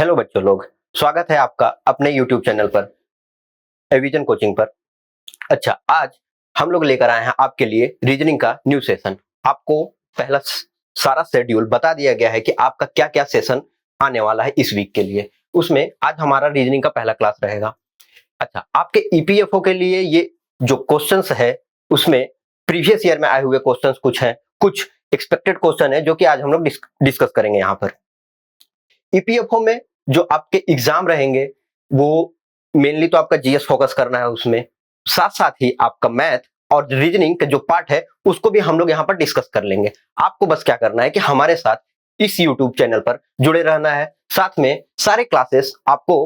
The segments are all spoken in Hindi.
हेलो बच्चों लोग, स्वागत है आपका अपने YouTube चैनल पर एविजन कोचिंग पर। अच्छा, आज हम लोग लेकर आए हैं आपके लिए रीजनिंग का न्यू सेशन। आपको पहला सारा शेड्यूल बता दिया गया है कि आपका क्या क्या सेशन आने वाला है इस वीक के लिए। उसमें आज हमारा रीजनिंग का पहला क्लास रहेगा। अच्छा, आपके ईपीएफओ के लिए ये जो क्वेश्चंस है उसमें प्रीवियस ईयर में आए हुए क्वेश्चंस कुछ हैं, कुछ एक्सपेक्टेड क्वेश्चन है जो कि आज हम लोग डिस्कस करेंगे यहाँ पर। ईपीएफओ में जो आपके एग्जाम रहेंगे वो मेनली तो आपका जीएस फोकस करना है, उसमें साथ साथ ही आपका मैथ और रीजनिंग का जो पार्ट है उसको भी हम लोग यहाँ पर डिस्कस कर लेंगे। आपको बस क्या करना है कि हमारे साथ इस यूट्यूब चैनल पर जुड़े रहना है, साथ में सारे क्लासेस आपको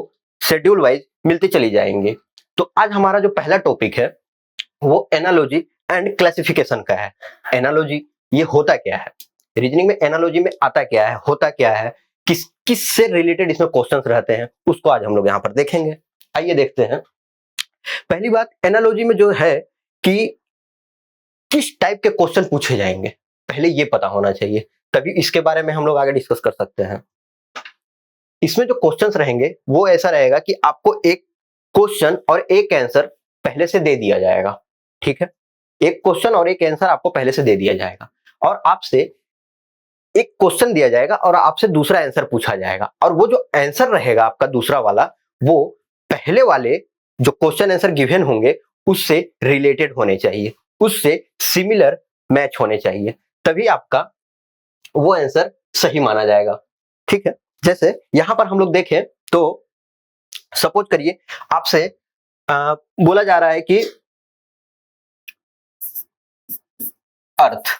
शेड्यूल वाइज मिलती चली जाएंगे। तो आज हमारा जो पहला टॉपिक है वो एनालॉजी एंड क्लासिफिकेशन का है। एनालॉजी ये होता क्या है, रीजनिंग में एनालॉजी में आता क्या है, होता क्या है, किस से रिलेटेड इसमें क्वेश्चंस रहते हैं, उसको आज हम लोग यहाँ पर देखेंगे। आइए देखते हैं। पहली बात, एनालॉजी में जो है कि किस टाइप के क्वेश्चन पूछे जाएंगे, पहले ये पता होना चाहिए, तभी इसके बारे में हम लोग आगे डिस्कस कर सकते हैं। इसमें जो क्वेश्चंस रहेंगे वो ऐसा रहेगा कि आपको एक क्वेश्चन और एक आंसर पहले से दे दिया जाएगा। ठीक है, एक क्वेश्चन और एक आंसर आपको पहले से दे दिया जाएगा और आपसे एक क्वेश्चन दिया जाएगा और आपसे दूसरा आंसर पूछा जाएगा, और वो जो आंसर रहेगा आपका दूसरा वाला वो पहले वाले जो क्वेश्चन आंसर गिवन होंगे उससे रिलेटेड होने चाहिए, उससे सिमिलर मैच होने चाहिए, तभी आपका वो आंसर सही माना जाएगा। ठीक है, जैसे यहां पर हम लोग देखें तो सपोज करिए आपसे बोला जा रहा है कि अर्थ,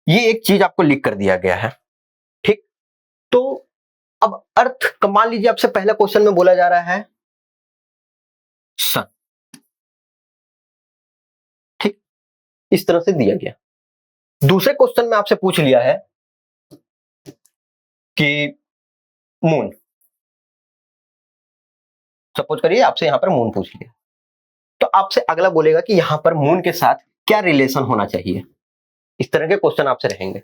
ये एक चीज आपको लिख कर दिया गया है। ठीक, तो अब अर्थ का मान लीजिए आपसे पहला क्वेश्चन में बोला जा रहा है सन। ठीक, इस तरह से दिया गया। दूसरे क्वेश्चन में आपसे पूछ लिया है कि मून, सपोज करिए आपसे यहां पर मून पूछ लिया, तो आपसे अगला बोलेगा कि यहां पर मून के साथ क्या रिलेशन होना चाहिए। इस तरह के क्वेश्चन आपसे रहेंगे।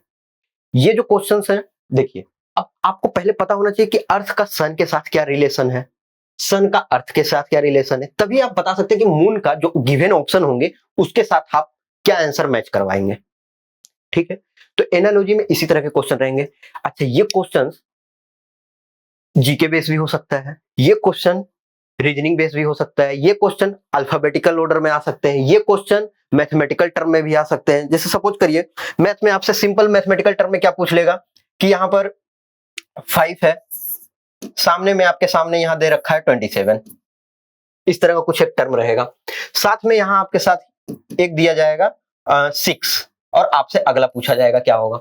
ये जो क्वेश्चंस हैं, देखिए अब आपको पहले पता होना चाहिए कि अर्थ का सन के साथ क्या रिलेशन है, सन का अर्थ के साथ क्या रिलेशन है, तभी आप बता सकते हैं कि मून का जो गिवन ऑप्शन होंगे उसके साथ आप क्या आंसर मैच करवाएंगे। ठीक है, तो एनालॉजी में इसी तरह के क्वेश्चन रहेंगे। अच्छा, ये क्वेश्चन जीके बेस भी हो सकता है, ये क्वेश्चन रीजनिंग बेस भी हो सकता है, ये क्वेश्चन अल्फाबेटिकल ऑर्डर में आ सकते हैं, ये क्वेश्चन मैथमेटिकल टर्म में भी आ सकते हैं। जैसे सपोज करिए मैथ में आपसे सिंपल मैथमेटिकल टर्म में क्या पूछ लेगा कि यहां पर 5 है, सामने में आपके सामने यहां दे रखा है 27, इस तरह का कुछ एक टर्म रहेगा। साथ में यहां आपके साथ एक दिया जाएगा 6, और आपसे अगला पूछा जाएगा क्या होगा,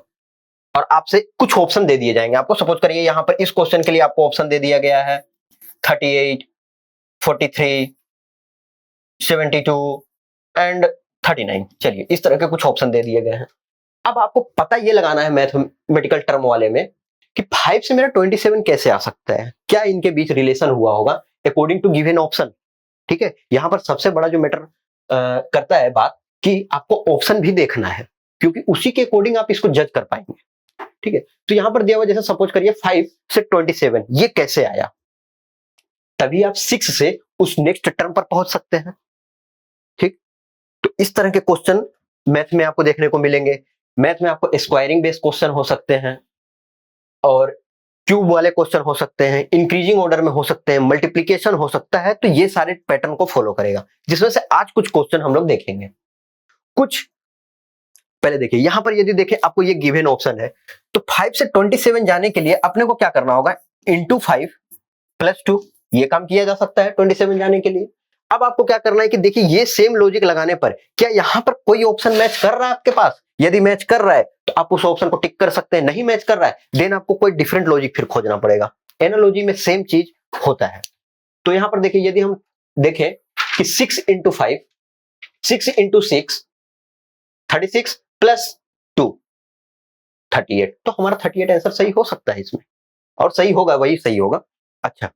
और आपसे कुछ ऑप्शन दे दिए जाएंगे आपको। सपोज करिए यहां पर इस क्वेश्चन के लिए आपको ऑप्शन दे दिया गया है 38, 43, 72 एंड 39। चलिए, इस तरह के कुछ ऑप्शन दे दिए गए हैं। अब आपको पता ये लगाना है मैथमेटिकल टर्म वाले में कि 5 से मेरा 27 कैसे आ सकता है, क्या इनके बीच रिलेशन हुआ होगा अकॉर्डिंग टू गिवन ऑप्शन। ठीक है, यहां पर सबसे बड़ा जो मैटर करता है बात कि आपको ऑप्शन भी देखना है, क्योंकि उसी के अकॉर्डिंग आप इसको जज कर पाएंगे। ठीक है, तो यहां पर दिया हुआ जैसे सपोज करिए 5 से 27 ये कैसे आया, तभी आप 6 से उस नेक्स्ट टर्म पर पहुंच सकते हैं। ठीक, तो इस तरह के क्वेश्चन मैथ में आपको देखने को मिलेंगे। मैथ में आपको स्क्वायरिंग बेस्ड क्वेश्चन हो सकते हैं, और क्यूब वाले क्वेश्चन हो सकते हैं, इंक्रीजिंग ऑर्डर में हो सकते हैं, मल्टीप्लीकेशन हो सकता है। तो ये सारे पैटर्न को फॉलो करेगा, जिसमें से आज कुछ क्वेश्चन हम लोग देखेंगे। कुछ पहले देखिए, यहां पर यदि देखें आपको ये गिवन ऑप्शन है, तो 5 से 27 जाने के लिए अपने को क्या करना होगा, इंटू 5 प्लस 2, ये काम किया जा सकता है 27 जाने के लिए। अब आपको क्या करना है कि देखिए ये सेम लॉजिक लगाने पर क्या यहां पर कोई ऑप्शन मैच कर रहा है आपके पास, यदि मैच कर रहा है तो आप उस ऑप्शन को टिक कर सकते हैं, नहीं मैच कर रहा है देन आपको कोई डिफरेंट लॉजिक फिर खोजना पड़ेगा। एनालॉजी में सेम चीज होता है। तो यहां पर देखिए यदि हम देखें कि 6 इंटू 5, 6 इंटू 6 36 प्लस 2 38, तो हमारा 38 आंसर सही हो सकता है इसमें, और सही होगा, वही सही होगा। अच्छा,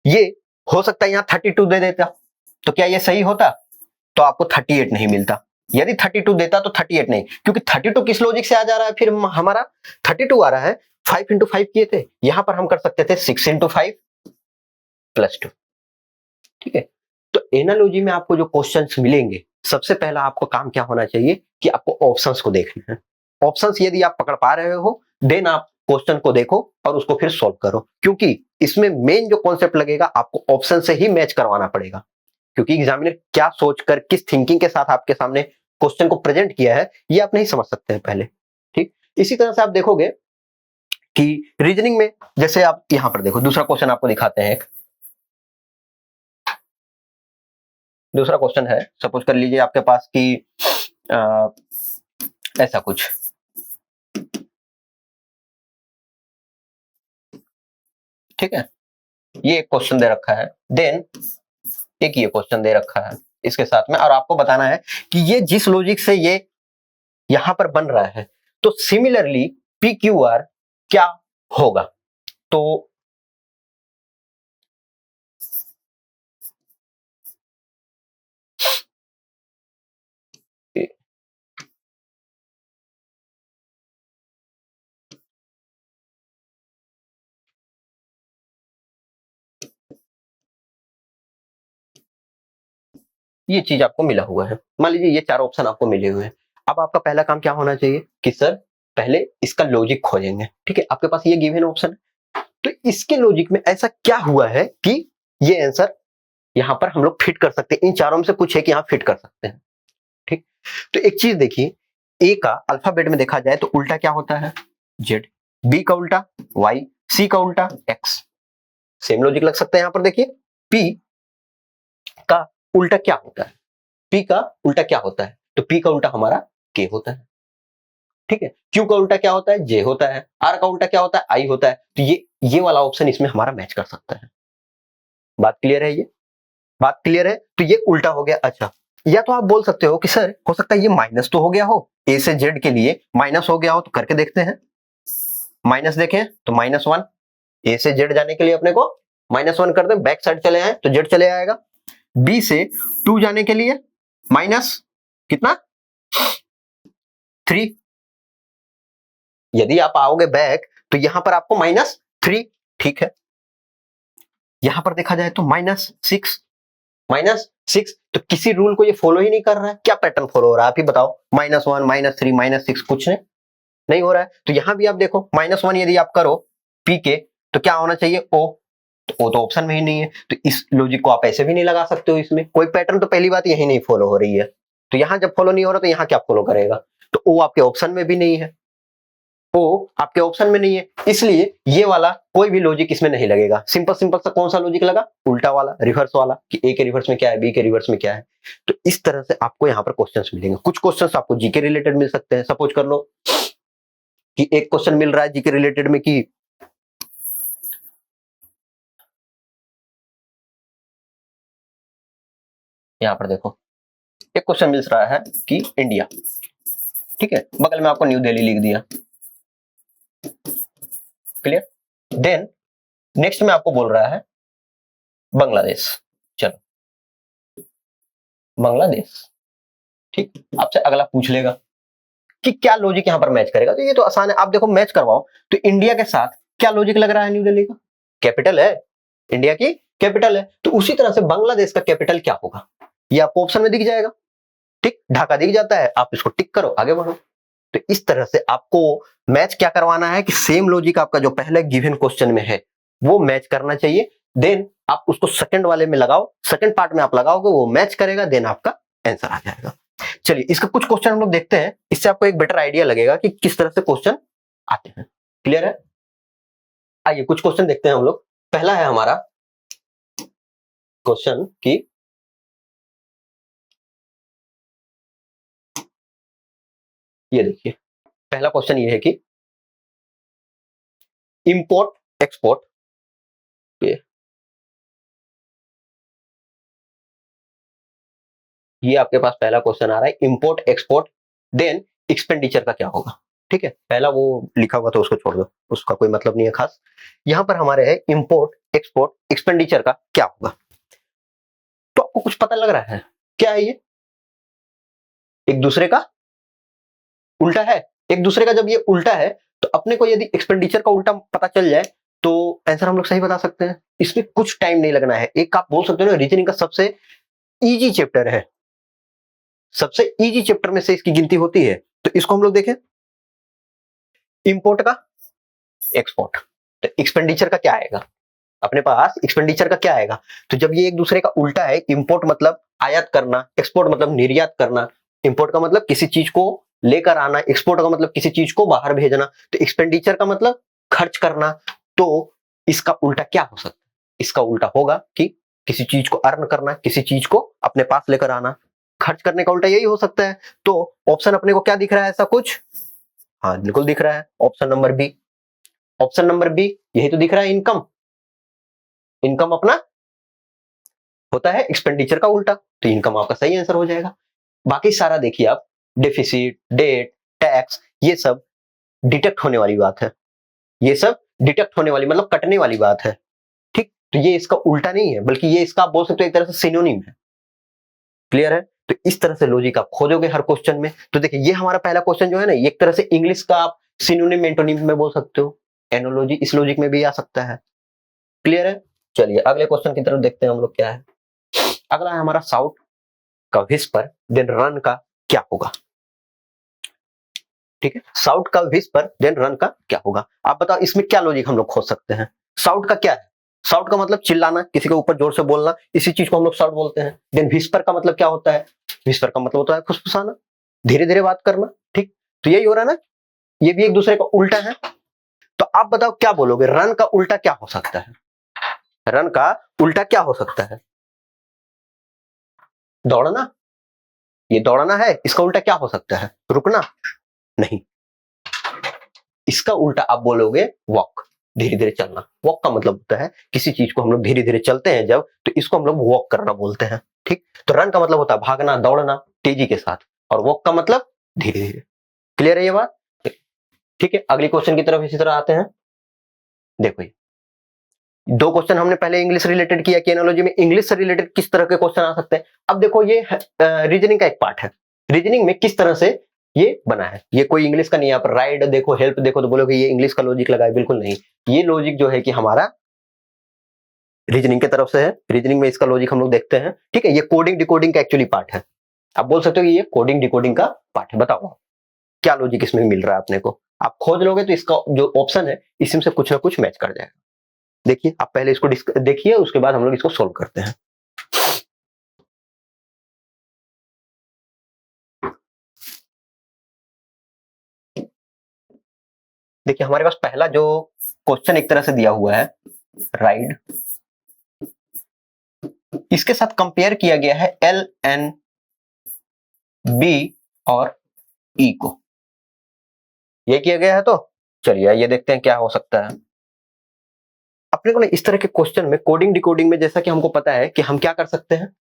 ये हो सकता है यहां 32 दे देता, तो क्या ये सही होता, तो आपको 38 नहीं मिलता। यदि 32 देता तो 38 नहीं, क्योंकि 32 किस लॉजिक से आ जा रहा है, फिर हमारा 32 आ रहा है 5 इंटू 5 किए थे, यहां पर हम कर सकते थे 6 इंटू 5 प्लस 2। ठीक है, तो एनालॉजी में आपको जो क्वेश्चंस मिलेंगे, सबसे पहला आपको काम क्या होना चाहिए कि आपको ऑप्शंस को देखना है। ऑप्शंस यदि आप पकड़ पा रहे हो, देन आप क्वेश्चन को देखो और उसको फिर सॉल्व करो, क्योंकि इसमें मेन जो कॉन्सेप्ट लगेगा आपको ऑप्शन से ही मैच करवाना पड़ेगा, क्योंकि एग्जामिनर क्या सोचकर किस थिंकिंग के साथ आपके सामने क्वेश्चन को प्रेजेंट किया है, ये आप नहीं समझ सकते हैं पहले। ठीक, इसी तरह से आप देखोगे कि रीजनिंग में, जैसे आप यहां पर देखो, दूसरा क्वेश्चन आपको दिखाते हैं। एक दूसरा क्वेश्चन है, सपोज कर लीजिए आपके पास कि ऐसा कुछ, ठीक है, ये एक क्वेश्चन दे रखा है, देन एक ये क्वेश्चन दे रखा है इसके साथ में, और आपको बताना है कि ये जिस लॉजिक से ये यहां पर बन रहा है, तो सिमिलरली पी क्यू आर क्या होगा। तो ये चीज आपको मिला हुआ है, मान लीजिए ये चार ऑप्शन आपको मिले हुए हैं। अब आपका पहला काम क्या होना चाहिए कि सर पहले इसका लॉजिक खोजेंगे। ठीक है, आपके पास ये गिवन ऑप्शन है, तो इसके लॉजिक में ऐसा क्या हुआ है कि ये आंसर यहां पर हम लोग फिट कर सकते हैं, इन चारों में से कुछ है कि यहां फिट कर सकते हैं। ठीक, तो एक चीज देखिए, ए का अल्फाबेट में देखा जाए तो उल्टा क्या होता है, जेड, बी का उल्टा वाई, सी का उल्टा एक्स। सेम लॉजिक लग सकता है यहां पर। देखिए पी का उल्टा क्या होता है, पी का उल्टा क्या होता है, तो पी का उल्टा हमारा के होता है। ठीक है, क्यू का उल्टा क्या होता है, जे होता है, आर का उल्टा क्या होता है, आई होता है। तो ये वाला ऑप्शन इसमें हमारा मैच कर सकता है। बात क्लियर है, ये बात क्लियर है, तो ये उल्टा हो गया। अच्छा, या तो आप बोल सकते हो कि सर हो सकता है ये माइनस तो हो गया हो, ए से जेड के लिए माइनस हो गया हो, तो करके देखते हैं। माइनस देखें तो -1, ए से जेड जाने के लिए अपने को -1 कर दे, बैक साइड चले आए तो जेड चले आएगा। बी से 2 जाने के लिए माइनस कितना 3, यदि आप आओगे बैक तो यहां पर आपको -3। ठीक है, यहां पर देखा जाए तो -6, -6, तो किसी रूल को ये फॉलो ही नहीं कर रहा है। क्या पैटर्न फॉलो हो रहा है आप ही बताओ, -1, -3, -6, कुछ नहीं हो रहा है। तो यहां भी आप देखो -1 यदि आप करो पी के, तो क्या होना चाहिए ओ, तो ओ तो ऑप्शन में ही नहीं है, तो इस लॉजिक को आप ऐसे भी नहीं लगा सकते हो, इसमें कोई पैटर्न तो पहली बात यही नहीं फॉलो हो रही है। तो यहां जब फॉलो नहीं हो रहा तो यहां क्या फॉलो करेगा, तो ओ आपके ऑप्शन में भी नहीं है, ओ आपके ऑप्शन में नहीं है, इसलिए ये वाला कोई भी लॉजिक इसमें नहीं लगेगा। सिंपल सिंपल सा कौन सा लॉजिक लगा, उल्टा वाला, रिवर्स वाला, कि ए के रिवर्स में क्या है, बी के रिवर्स में क्या है। तो इस तरह से आपको यहाँ पर क्वेश्चंस मिलेंगे। कुछ क्वेश्चंस आपको जीके रिलेटेड मिल सकते हैं। सपोज कर लो कि एक क्वेश्चन मिल रहा है जीके रिलेटेड में कि यहाँ पर देखो एक क्वेश्चन मिल रहा है कि इंडिया, ठीक है, बगल में आपको न्यू दिल्ली लिख दिया, क्लियर। देन नेक्स्ट में आपको बोल रहा है बांग्लादेश, चलो बांग्लादेश, ठीक, आपसे अगला पूछ लेगा कि क्या लॉजिक यहां पर मैच करेगा। तो ये तो आसान है, आप देखो मैच करवाओ। तो इंडिया के साथ क्या लॉजिक लग रहा है, न्यू दिल्ली का कैपिटल है, इंडिया की कैपिटल है, तो उसी तरह से बांग्लादेश का कैपिटल क्या होगा, ये आपको ऑप्शन में दिख जाएगा। ठीक, ढाका दिख जाता है, आप इसको टिक करो, आगे बढ़ो। तो इस तरह से आपको मैच क्या करवाना है कि सेम लॉजिक आपका जो पहले गिवन क्वेश्चन में है वो मैच करना चाहिए। देन आप उसको सेकंड वाले में लगाओ, सेकंड पार्ट में आप लगाओगे, वो मैच करेगा, देन आपका आंसर आ जाएगा। चलिए इसका कुछ क्वेश्चन हम लोग देखते हैं, इससे आपको एक बेटर आइडिया लगेगा कि किस तरह से क्वेश्चन आते हैं। क्लियर है, आइए कुछ क्वेश्चन देखते हैं हम लोग। पहला है हमारा क्वेश्चन कि ये देखिए, पहला क्वेश्चन ये है कि इंपोर्ट एक्सपोर्ट, ये आपके पास पहला क्वेश्चन आ रहा है, इंपोर्ट एक्सपोर्ट देन एक्सपेंडिचर का क्या होगा। ठीक है, पहला वो लिखा हुआ तो उसको छोड़ दो, उसका कोई मतलब नहीं है खास। यहां पर हमारे है इंपोर्ट एक्सपोर्ट एक्सपेंडिचर का क्या होगा। तो आपको कुछ पता लग रहा है क्या है ये, एक दूसरे का उल्टा है। एक दूसरे का जब ये उल्टा है तो अपने को यदि एक्सपेंडिचर का उल्टा पता चल जाए तो आंसर हम लोग सही बता सकते हैं। इसमें कुछ टाइम नहीं लगना है। एक आप बोल सकते हो ना, रीजनिंग का सबसे इजी चैप्टर है, सबसे इजी चैप्टर में से इसकी गिनती होती है। तो इसको हम लोग देखें, इंपोर्ट का एक्सपोर्ट, तो एक्सपेंडिचर का क्या आएगा अपने पास, एक्सपेंडिचर का क्या आएगा। तो जब ये एक दूसरे का उल्टा है, इंपोर्ट मतलब आयात करना, एक्सपोर्ट मतलब निर्यात करना। इंपोर्ट का मतलब किसी चीज को लेकर आना, एक्सपोर्ट का मतलब किसी चीज को बाहर भेजना, तो एक्सपेंडिचर का मतलब खर्च करना। तो इसका उल्टा क्या हो सकता है, इसका उल्टा होगा कि किसी चीज को अर्न करना, किसी चीज को अपने पास लेकर आना। खर्च करने का उल्टा यही हो सकता है। तो ऑप्शन अपने को क्या दिख रहा है, ऐसा कुछ, हाँ बिल्कुल दिख रहा है, option number B. Option number B यही तो दिख रहा है, इनकम। इनकम अपना होता है एक्सपेंडिचर का उल्टा, तो इनकम आपका सही आंसर हो जाएगा। बाकी सारा देखिए आप, डेफिसिट, डेट, टैक्स, ये सब डिटेक्ट होने वाली बात है। ये सब डिटेक्ट होने वाली मतलब कटने वाली बात है, ठीक। तो ये इसका उल्टा नहीं है, बल्कि ये इसका आप बोल सकते हो एक तरह से सिनोनिम है। क्लियर है। तो इस तरह से लॉजिक आप खोजोगे हर क्वेश्चन में। तो देखिए ये हमारा पहला क्वेश्चन जो है ना, एक तरह से इंग्लिश का आप सिनोनिम एंटोनिम में बोल सकते हो, एनोलॉजी इस लॉजिक में भी आ सकता है। क्लियर है। चलिए अगले क्वेश्चन की तरफ देखते हैं हम लोग क्या है। अगला है हमारा, साउट का विस्पर देन रन का क्या होगा। ठीक है, साउट का विस्पर देन रन का क्या होगा। आप बताओ इसमें क्या लॉजिक हम लोग खोज सकते हैं। साउट का क्या है, साउट का मतलब चिल्लाना, किसी के ऊपर जोर से बोलना, इसी चीज को हम लोग साउट बोलते हैं। देन विस्पर का मतलब क्या होता है, विस्पर का मतलब होता है फुसफुसाना, धीरे धीरे बात करना, ठीक। तो यही हो रहा है ना, ये भी एक दूसरे का उल्टा है। तो आप बताओ क्या बोलोगे, रन का उल्टा क्या हो सकता है, रन का उल्टा क्या हो सकता है। दौड़ना, ये दौड़ना है, इसका उल्टा क्या हो सकता है, रुकना, नहीं। इसका उल्टा आप बोलोगे वॉक, धीरे धीरे चलना। वॉक का मतलब होता है किसी चीज को हम लोग धीरे धीरे चलते हैं जब, तो इसको हम लोग वॉक करना बोलते हैं, ठीक। तो रन का मतलब होता है भागना, दौड़ना तेजी के साथ, और वॉक का मतलब धीरे धीरे। क्लियर है ये बात, ठीक है। अगले क्वेश्चन की तरफ इसी तरह आते हैं। देखो ये दो क्वेश्चन हमने पहले इंग्लिश रिलेटेड किया कि एनालॉजी में इंग्लिश से रिलेटेड किस तरह के क्वेश्चन आ सकते हैं। अब देखो ये रीजनिंग का एक पार्ट है, रीजनिंग में किस तरह से ये बना है। ये कोई इंग्लिश का नहीं है। आप राइड देखो, हेल्प देखो तो बोलोगे ये इंग्लिश का लॉजिक लगा है, बिल्कुल नहीं। ये लॉजिक जो है कि हमारा रीजनिंग की तरफ से है। रीजनिंग में इसका लॉजिक हम लोग देखते हैं, ठीक है। ये कोडिंग डिकोडिंग का एक्चुअली पार्ट है। आप बोल सकते हो कि ये कोडिंग डिकोडिंग का पार्ट है। बताओ क्या लॉजिक इसमें मिल रहा है अपने को। आप खोज लोगे तो इसका जो ऑप्शन है इसी से कुछ ना कुछ मैच कर जाएगा। देखिए आप पहले इसको देखिए, उसके बाद हम लोग इसको सोल्व करते हैं। देखिए हमारे पास पहला जो क्वेश्चन एक तरह से दिया हुआ है, राइड, इसके साथ कंपेयर किया गया है एल एन बी और ई को, ये किया गया है। तो चलिए ये देखते हैं क्या हो सकता है। अपने को ना इस तरह के क्वेश्चन में कोडिंग डिकोडिंग में जैसा कि हमको पता है कि हम क्या कर सकते हैं,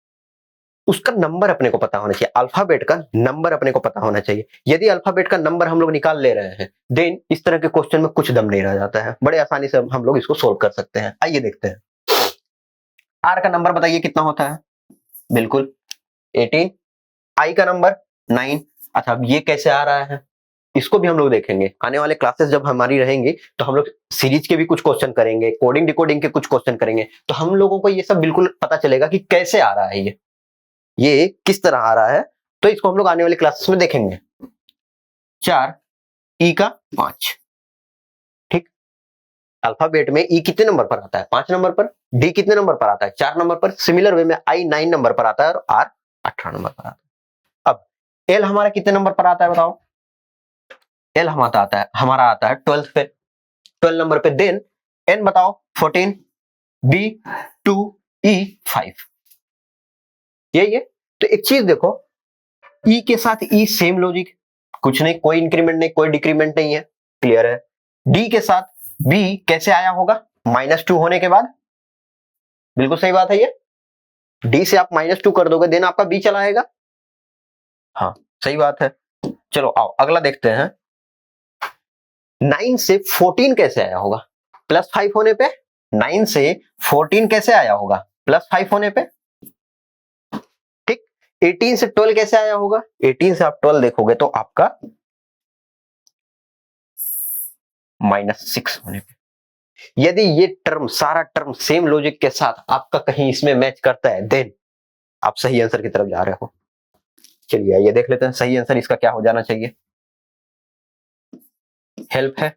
उसका नंबर अपने को पता होना चाहिए, अल्फाबेट का नंबर अपने को पता होना चाहिए। यदि अल्फाबेट का नंबर हम लोग निकाल ले रहे हैं, देन इस तरह के क्वेश्चन में कुछ दम नहीं रह जाता है, बड़े आसानी से हम लोग इसको सोल्व कर सकते हैं। आइए देखते हैं। आर का नंबर बताइए कितना होता है, बिल्कुल 18। आई का नंबर 9। अच्छा अब ये कैसे आ रहा है, इसको भी हम लोग देखेंगे। आने वाले क्लासेस जब हमारी रहेंगी तो हम लोग सीरीज के भी कुछ क्वेश्चन करेंगे, कोडिंग डिकोडिंग के कुछ क्वेश्चन करेंगे, तो हम लोगों को ये सब बिल्कुल पता चलेगा कि कैसे आ रहा है ये किस तरह आ रहा है। तो इसको हम लोग आने वाले क्लासेस में देखेंगे। 4, ई का 5, ठीक। अल्फाबेट में ई कितने नंबर पर आता है, 5 नंबर पर। डी कितने नंबर पर आता है, 4 नंबर पर। सिमिलर वे में आई 9 नंबर पर आता है और आर 18 नंबर पर आता है। अब एल हमारा कितने नंबर पर आता है बताओ। एल हमारा आता है 12 पे, 12 नंबर पे। देन एन बताओ 14, बी 2, ई 5। यही है। तो एक चीज देखो, ई के साथ ई सेम लॉजिक, कुछ नहीं, कोई इंक्रीमेंट नहीं, कोई डिक्रीमेंट नहीं है। क्लियर है। डी के साथ बी कैसे आया होगा, -2 होने के बाद। बिल्कुल सही बात है ये। डी से आप -2 कर दोगे, देन आपका बी चला आएगा। हाँ सही बात है। चलो आओ अगला देखते हैं। 9 से 14 कैसे आया होगा, +5 होने पे। 9 से 14 कैसे आया होगा, +5 होने पे, ठीक। 18 से 12 कैसे आया होगा, 18 से आप 12 देखोगे तो आपका -6 होने पे। यदि ये टर्म सारा टर्म सेम लॉजिक के साथ आपका कहीं इसमें मैच करता है, देन आप सही आंसर की तरफ जा रहे हो। चलिए ये देख लेते हैं सही आंसर इसका क्या हो जाना चाहिए। हेल्प है,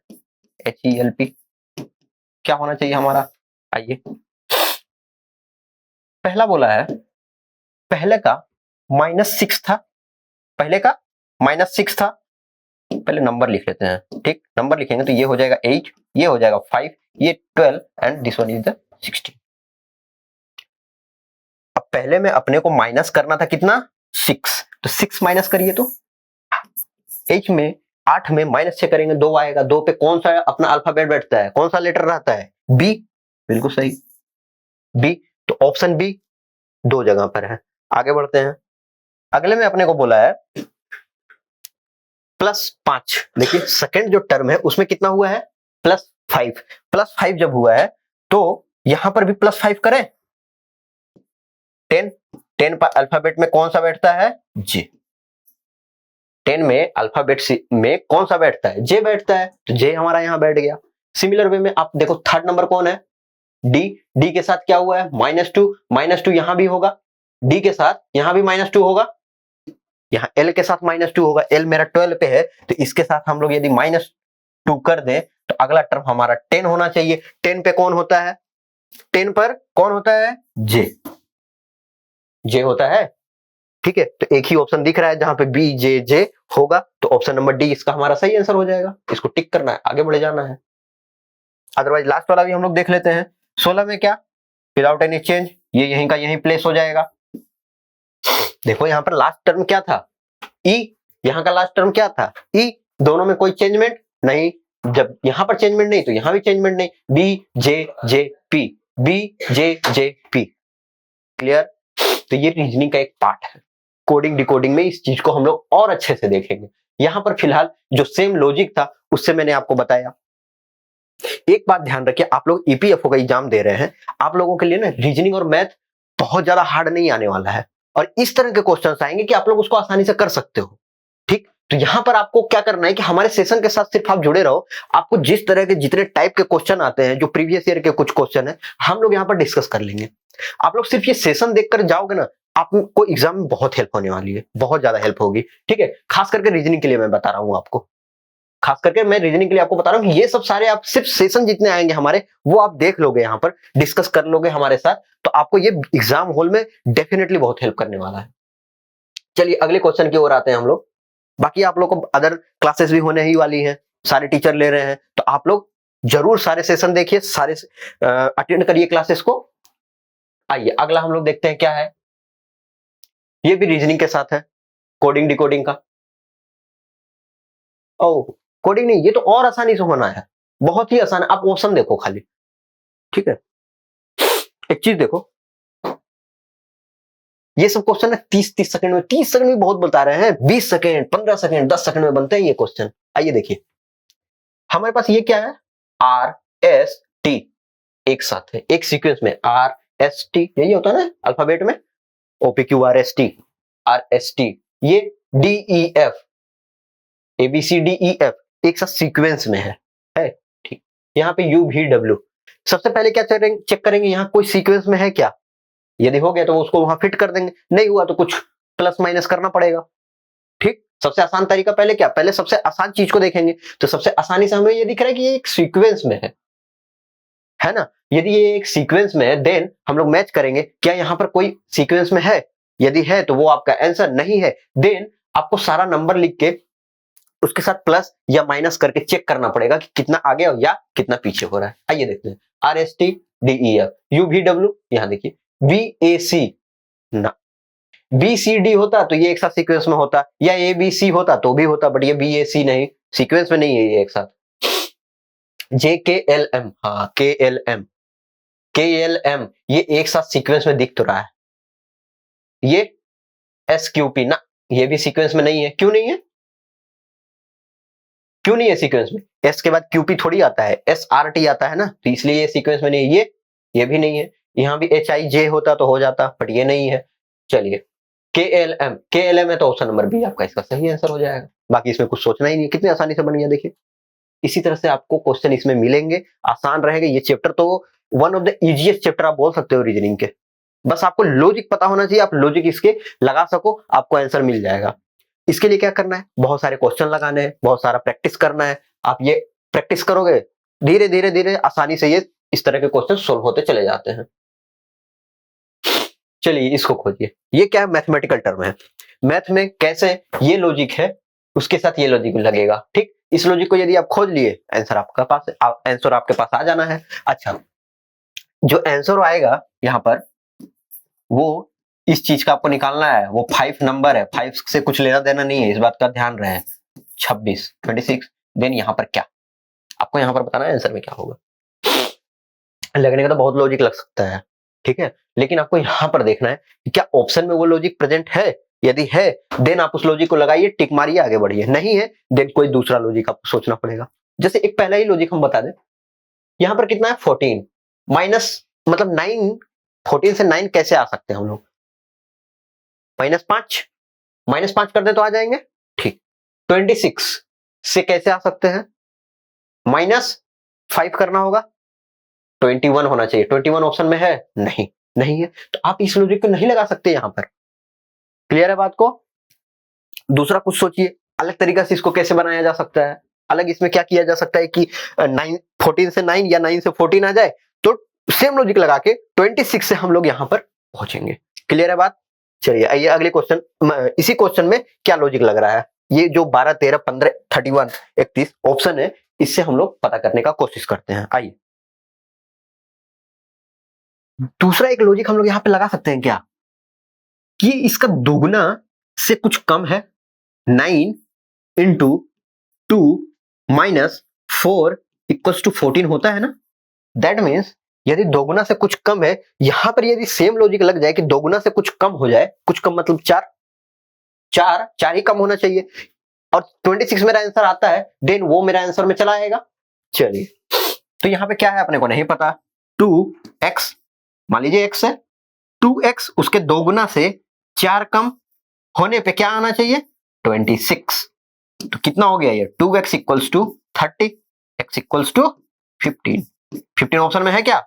HELP, क्या होना चाहिए हमारा, आइए। पहला बोला है, पहले का -6 था, पहले का -6 था, पहले नंबर लिख लेते हैं, ठीक। नंबर लिखेंगे तो ये हो जाएगा 8, ये हो जाएगा 5, ये 12 and this one is the 16। अब पहले में अपने को माइनस करना था कितना, 6, तो 6 माइनस करिए तो 8 में -6 करेंगे 2 आएगा। 2 पे कौन सा अपना अल्फाबेट बैठता है, कौन सा लेटर रहता है, बी, बिल्कुल सही, बी। तो ऑप्शन बी 2 जगह पर है। आगे बढ़ते हैं, अगले में अपने को बोला है +5। देखिए सेकंड जो टर्म है उसमें कितना हुआ है, +5। +5 जब हुआ है तो यहां पर भी +5 करें। 10 पर अल्फाबेट में कौन सा बैठता है, जे। 10 में अल्फाबेट में कौन सा बैठता है, जे बैठता है, तो जे हमारा यहां बैठ गया। सिमिलर वे में आप देखो थर्ड नंबर कौन है, डी। डी के साथ क्या हुआ है, -2 यहां भी होगा, डी के साथ यहां भी -2 होगा, यहां एल के साथ -2 होगा। एल मेरा 12 पे है तो इसके साथ हम लोग यदि -2 कर दें तो अगला टर्म हमारा 10 होना चाहिए। 10 पे कौन होता है, 10 पर कौन होता है, जे, जे होता है, ठीक है। तो एक ही ऑप्शन दिख रहा है जहां पे बी जे जे होगा, तो ऑप्शन नंबर डी इसका हमारा सही आंसर हो जाएगा। इसको टिक करना है, आगे बढ़ जाना है। अदरवाइज लास्ट वाला भी हम लोग देख लेते हैं। 16 में क्या, विदाउट एनी चेंज, ये यहीं का यहीं प्लेस हो जाएगा। देखो यहां पर लास्ट टर्म क्या था, ई, यहां का लास्ट टर्म क्या था, ई। दोनों में कोई चेंजमेंट नहीं, जब यहां पर चेंजमेंट नहीं तो यहां भी चेंजमेंट नहीं, B J J P, B J J P. Clear. तो ये रीजनिंग का एक पार्ट है, कोडिंग डिकोडिंग में इस चीज को हम लोग और अच्छे से देखेंगे। यहां पर फिलहाल जो सेम लॉजिक था उससे मैंने आपको बताया। एक बात ध्यान रखिए, आप लोग ईपीएफओ का एग्जाम दे रहे हैं, आप लोगों के लिए ना रीजनिंग और मैथ बहुत ज्यादा हार्ड नहीं आने वाला है, और इस तरह के क्वेश्चंस आएंगे कि आप लोग उसको आसानी से कर सकते हो, ठीक। तो यहां पर आपको क्या करना है कि हमारे सेशन के साथ सिर्फ आप जुड़े रहो। आपको जिस तरह के जितने टाइप के क्वेश्चन आते हैं, जो प्रीवियस ईयर के कुछ क्वेश्चन है, हम लोग यहां पर डिस्कस कर लेंगे। आप लोग सिर्फ ये सेशन देखकर जाओगे ना, आपको एग्जाम में बहुत हेल्प होने वाली है, बहुत ज्यादा हेल्प होगी, ठीक है। खास करके रीजनिंग के लिए मैं बता रहा हूं आपको, खास करके मैं रीजनिंग के लिए आपको बता रहा हूं कि ये सब सारे आप सिर्फ सेशन जितने आएंगे हमारे, वो आप देख लोगे, यहां पर डिस्कस कर लोगे हमारे साथ, तो आपको ये एग्जाम हॉल में डेफिनेटली बहुत हेल्प करने वाला है। चलिए अगले क्वेश्चन की ओर आते हैं हम लोग। बाकी आप लोग को अदर क्लासेस भी होने ही वाली हैं, सारे टीचर ले रहे हैं, तो आप लोग जरूर सारे सेशन देखिए, सारे अटेंड करिए क्लासेस को। आइए अगला हम लोग देखते हैं क्या है, ये भी रीजनिंग के साथ है, कोडिंग डिकोडिंग का। ओह, कोडिंग नहीं, ये तो और आसानी से होना है, बहुत ही आसान है। आप ऑप्शन देखो खाली, ठीक है। एक चीज देखो, ये सब क्वेश्चन है 30-30 सेकंड में, 30 सेकंड में बहुत बता रहे हैं, 20 सेकंड, 15 सेकंड, 10 सेकंड में बनते हैं ये क्वेश्चन। आइए देखिए, हमारे पास ये क्या है, आर एस टी, एक साथ है, एक सीक्वेंस में आर एस टी, यही होता है ना अल्फाबेट में, ओपीक्यू आर एस टी, ये D E F, A B C D E F एक साथ सीक्वेंस में है, ठीक। यहाँ पे यू वी डब्ल्यू, सबसे पहले क्या चेक करेंगे, यहाँ कोई सीक्वेंस में है क्या, यदि हो गया तो उसको वहां फिट कर देंगे, नहीं हुआ तो कुछ प्लस माइनस करना पड़ेगा, ठीक। सबसे आसान तरीका पहले क्या, पहले सबसे आसान चीज को देखेंगे, तो सबसे आसानी से हमें ये दिख रहा है कि ये एक सीक्वेंस में है ना। यदि ये एक सीक्वेंस में है, देन हम लोग मैच करेंगे, क्या यहाँ पर कोई सीक्वेंस में है, यदि है तो वो आपका आंसर, नहीं है देन आपको सारा नंबर लिख के उसके साथ प्लस या माइनस करके चेक करना पड़ेगा कि कितना आगे या कितना पीछे हो रहा है। आइए देखते हैं, are S T D E F you V W, यहां देखिए वी ए सी ना, बी सी डी होता तो ये एक साथ सीक्वेंस में होता, या ए बी सी होता तो भी होता, बट ये बी ए सी नहीं, सीक्वेंस में नहीं है ये एक साथ। जे के एल एम, हाँ के एल एम ये एक साथ सीक्वेंस में दिख तो रहा है, ये एस क्यू पी ना, ये भी सीक्वेंस में नहीं है, क्यों नहीं है, क्यों नहीं है सीक्वेंस में, एस के बाद क्यूपी थोड़ी आता है, एस आर टी आता है ना, तो इसलिए ये सीक्वेंस में नहीं है, ये भी नहीं है। यहां भी एच आई जे होता तो हो जाता, बट ये नहीं है। चलिए के एल एम है तो ऑप्शन नंबर बी आपका इसका सही आंसर हो जाएगा, बाकी इसमें कुछ सोचना ही नहीं, कितनी आसानी से बन गया देखिए, इसी तरह से आपको क्वेश्चन इसमें मिलेंगे, आसान रहेगा। ये चैप्टर तो one of the easiest chapter आप बोल सकते हो रीजनिंग के। बस आपको लॉजिक पता होना चाहिए, आप लॉजिक इसके लगा सको, आपको आंसर मिल जाएगा। इसके लिए क्या करना है, बहुत सारे क्वेश्चन लगाने हैं, बहुत सारा प्रैक्टिस करना है। आप ये प्रैक्टिस करोगे, धीरे धीरे धीरे आसानी से ये इस तरह के क्वेश्चन सोल्व होते चले जाते हैं। चलिए इसको खोजिए। ये क्या है, मैथमेटिकल टर्म है। मैथ में कैसे ये लॉजिक है उसके साथ ये लॉजिक लगेगा, ठीक। इस लॉजिक को यदि आप खोज लिए, आंसर आपके पास आ जाना है। अच्छा, जो आंसर आएगा यहाँ पर वो इस चीज का आपको निकालना है, वो 5 नंबर है, 5 से कुछ लेना देना नहीं है, इस बात का ध्यान रहे। 26 26 देन यहाँ पर क्या, आपको यहाँ पर बताना है आंसर में क्या होगा। लगने का तो बहुत लॉजिक लग सकता है, ठीक है, लेकिन आपको यहाँ पर देखना है कि क्या ऑप्शन में वो लॉजिक प्रेजेंट है। यदि है देन आप उस लॉजिक को लगाइए, टिक मारिए, आगे बढ़िए। नहीं है देन कोई दूसरा लॉजिक आपको सोचना पड़ेगा। जैसे एक पहला ही लॉजिक हम बता दें, यहाँ पर कितना है 14 माइनस मतलब 9, 14 से 9 कैसे आ सकते हैं हम लोग, -5 कर दे तो आ जाएंगे, ठीक। 26 से कैसे आ सकते हैं, -5 करना होगा, 21 होना चाहिए। 21 ऑप्शन में है नहीं है, तो आप इस लॉजिक को नहीं लगा सकते यहां पर। क्लियर है बात को। दूसरा कुछ सोचिए, अलग तरीका से इसको कैसे बनाया जा सकता है। अलग इसमें क्या किया जा सकता है कि 14 से 9 या 9 से 14 आ जाए, तो सेम लॉजिक लगा के 26 से हम लोग यहां पर पहुंचेंगे। क्लियर है बात। चलिए आइए अगले क्वेश्चन। इसी क्वेश्चन में क्या लॉजिक लग रहा है, ये जो 12 13 15 31 31 ऑप्शन है, इससे हम लोग पता करने का कोशिश करते हैं। आइए दूसरा एक लॉजिक हम लोग यहां पे लगा सकते हैं क्या, कि इसका दोगुना से कुछ कम है, 9 इंटू 2 माइनस 4 इक्वल्स टू 14 होता है ना। दैट मीन्स यदि दोगुना से कुछ कम है, यहां पर यदि सेम लॉजिक लग जाए कि दोगुना से कुछ कम हो जाए, कुछ कम मतलब 4 ही कम होना चाहिए, और 26 मेरा आंसर आता है, देन वो मेरा आंसर में चला आएगा। चलिए तो यहां पे क्या है अपने को नहीं पता, 2x मान लीजिए x है, 2x उसके दोगुना से 4 कम होने पे क्या आना चाहिए, 26। तो कितना हो गया ये, 2x equals to 30, x equals to 15। 15 option में है क्या,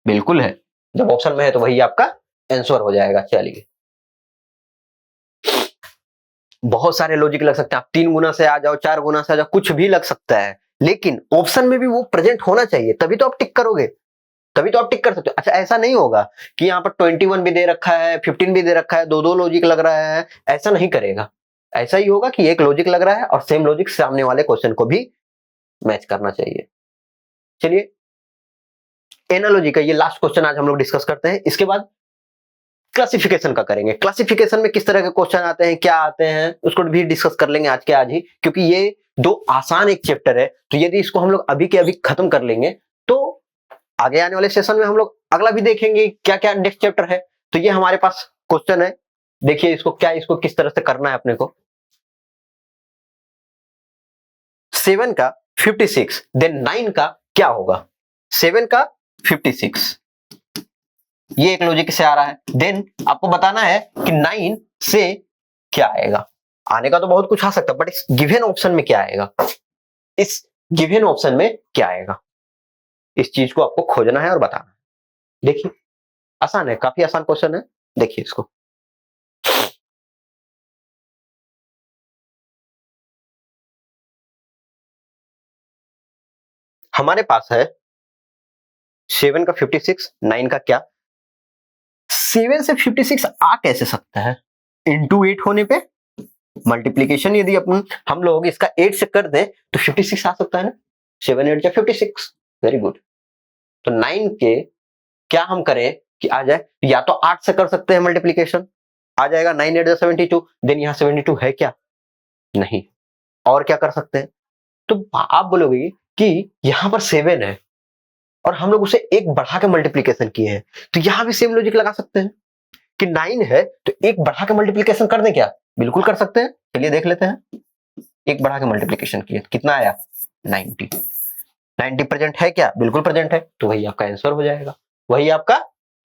बिल्कुल है। जब ऑप्शन में है तो वही आपका आंसर हो जाएगा। चलिए बहुत सारे लॉजिक लग सकते हैं, आप 3 गुना से आ जाओ, 4 गुना से आ जाओ, कुछ भी लग सकता है, लेकिन ऑप्शन में भी वो प्रेजेंट होना चाहिए, तभी तो आप टिक करोगे, तभी तो आप टिक कर सकते हो। अच्छा ऐसा नहीं होगा कि यहाँ पर 21 भी दे रखा है, 15 भी दे रखा है, दो लॉजिक लग रहा है, ऐसा नहीं करेगा। ऐसा ही होगा कि एक लॉजिक लग रहा है और सेम लॉजिक सामने वाले क्वेश्चन को भी मैच करना चाहिए। चलिए एनालॉजी का ये लास्ट क्वेश्चन आज हम लोग डिस्कस करते हैं, इसके बाद क्लासिफिकेशन का करेंगे। क्लासिफिकेशन में किस तरह के क्वेश्चन आते हैं, क्या आते हैं, उसको भी डिस्कस कर लेंगे आज के आज ही, क्योंकि ये दो आसान एक चैप्टर है, तो यदि इसको हम लोग अभी के अभी खत्म कर लेंगे तो आगे आने वाले सेशन में हम लोग अगला भी देखेंगे क्या क्या नेक्स्ट चैप्टर है। तो ये हमारे पास क्वेश्चन है, देखिए इसको किस तरह से करना है अपने को। 7 का 56 देन 9 का क्या होगा, 7 का 56, ये एक लॉजिक से आ रहा है। देन आपको बताना है कि 9 से क्या आएगा। आने का तो बहुत कुछ आ सकता है, बट इस गिवन ऑप्शन में क्या आएगा, इस गिवन ऑप्शन में क्या आएगा, इस चीज को आपको खोजना है और बताना है। देखिए आसान है, काफी आसान क्वेश्चन है, देखिए इसको। हमारे पास है 7 का 56, 9 का क्या, 7 से 56 आ कैसे सकता है, इंटू 8 होने पे मल्टीप्लीकेशन यदि हम लोग इसका 8 से कर दें तो 56 आ सकता है ना, 7 8 जा 56, वेरी गुड। तो 9 के क्या हम करें कि आ जाए, या तो 8 से कर सकते हैं मल्टीप्लीकेशन, आ जाएगा 9 8 जा 72, देन यहाँ 72 है क्या, नहीं। और क्या कर सकते हैं, तो आप बोलोगे कि यहां पर 7 है और हम लोग उसे एक बढ़ा के मल्टीप्लीकेशन किए हैं, तो यहां भी सेम लॉजिक लगा सकते हैं कि 9 है तो एक बढ़ा के मल्टीप्लीकेशन कर दें क्या, बिल्कुल कर सकते हैं। चलिए देख लेते हैं, एक बढ़ा के मल्टीप्लीकेशन किए कितना आया, 90। 90 प्रेजेंट है क्या, बिल्कुल प्रेजेंट है, तो वही आपका आंसर हो जाएगा, वही आपका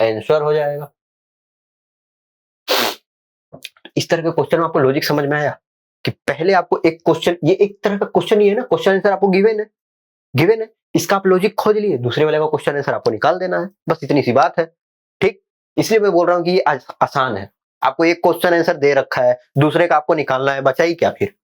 आंसर हो जाएगा। इस तरह के क्वेश्चन में आपको लॉजिक समझ में आया कि पहले आपको एक क्वेश्चन, ये एक तरह का क्वेश्चन ही है ना, क्वेश्चन आंसर आपको गिवन है, गिवन है, इसका आप लॉजिक खोज लिए, दूसरे वाले का क्वेश्चन आंसर आपको निकाल देना है, बस इतनी सी बात है। ठीक, इसलिए मैं बोल रहा हूं कि ये आसान है। आपको एक क्वेश्चन आंसर दे रखा है, दूसरे का आपको निकालना है, बचा ही क्या फिर।